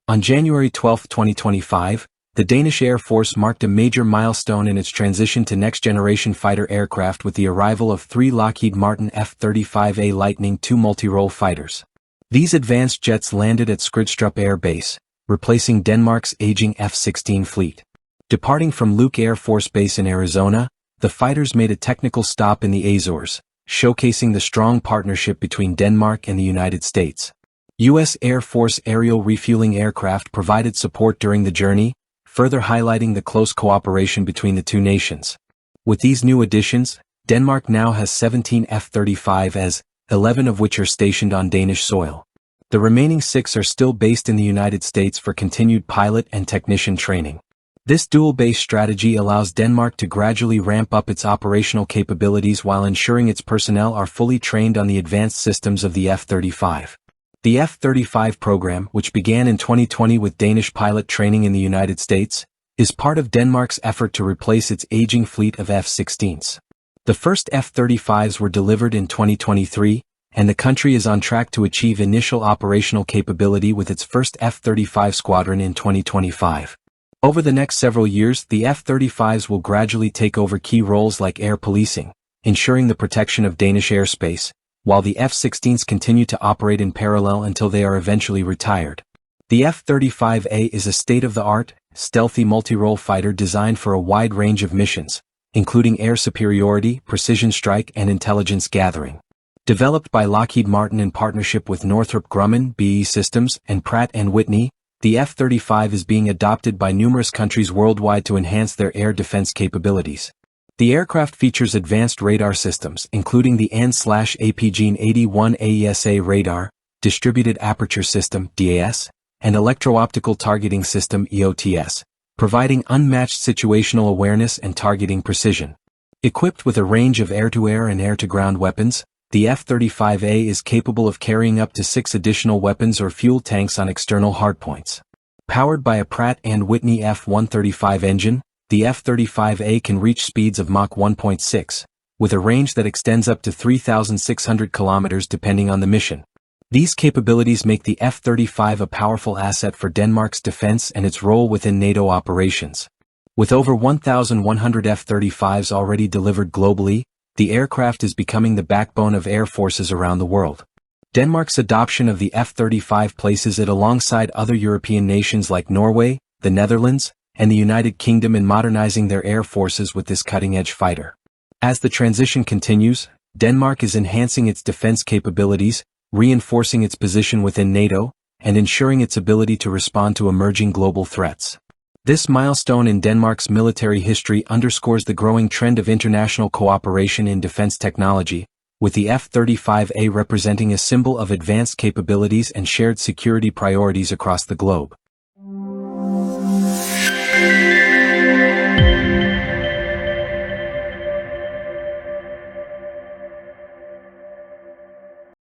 On January 12, 2025, the Danish Air Force marked a major milestone in its transition to next-generation fighter aircraft with the arrival of 3 Lockheed Martin F-35A Lightning II multirole fighters. These advanced jets landed at Skrydstrup Air Base, replacing Denmark's aging F-16 fleet. Departing from Luke Air Force Base in Arizona, the fighters made a technical stop in the Azores, showcasing the strong partnership between Denmark and the United States. U.S. Air Force aerial refueling aircraft provided support during the journey, further highlighting the close cooperation between the two nations. With these new additions, Denmark now has 17 F-35s, 11 of which are stationed on Danish soil. The remaining 6 are still based in the United States for continued pilot and technician training. This dual-base strategy allows Denmark to gradually ramp up its operational capabilities while ensuring its personnel are fully trained on the advanced systems of the F-35. The F-35 program, which began in 2020 with Danish pilot training in the United States, is part of Denmark's effort to replace its aging fleet of F-16s. The first F-35s were delivered in 2023, and the country is on track to achieve initial operational capability with its first F-35 squadron in 2025. Over the next several years, the F-35s will gradually take over key roles like air policing, ensuring the protection of Danish airspace, while the F-16s continue to operate in parallel until they are eventually retired. The F-35A is a state-of-the-art, stealthy multirole fighter designed for a wide range of missions, including air superiority, precision strike, and intelligence gathering. Developed by Lockheed Martin in partnership with Northrop Grumman, BAE Systems, and Pratt & Whitney, the F-35 is being adopted by numerous countries worldwide to enhance their air defense capabilities. The aircraft features advanced radar systems, including the AN/APGENE-81 AESA radar, Distributed Aperture System (DAS), and Electro-Optical Targeting System (EOTS), providing unmatched situational awareness and targeting precision. Equipped with a range of air-to-air and air-to-ground weapons, the F-35A is capable of carrying up to 6 additional weapons or fuel tanks on external hardpoints. Powered by a Pratt & Whitney F-135 engine, the F-35A can reach speeds of Mach 1.6, with a range that extends up to 3,600 kilometers depending on the mission. These capabilities make the F-35 a powerful asset for Denmark's defense and its role within NATO operations. With over 1,100 F-35s already delivered globally, the aircraft is becoming the backbone of air forces around the world. Denmark's adoption of the F-35 places it alongside other European nations like Norway, the Netherlands, and the United Kingdom in modernizing their air forces with this cutting-edge fighter. As the transition continues, Denmark is enhancing its defense capabilities, reinforcing its position within NATO, and ensuring its ability to respond to emerging global threats. This milestone in Denmark's military history underscores the growing trend of international cooperation in defense technology, with the F-35A representing a symbol of advanced capabilities and shared security priorities across the globe.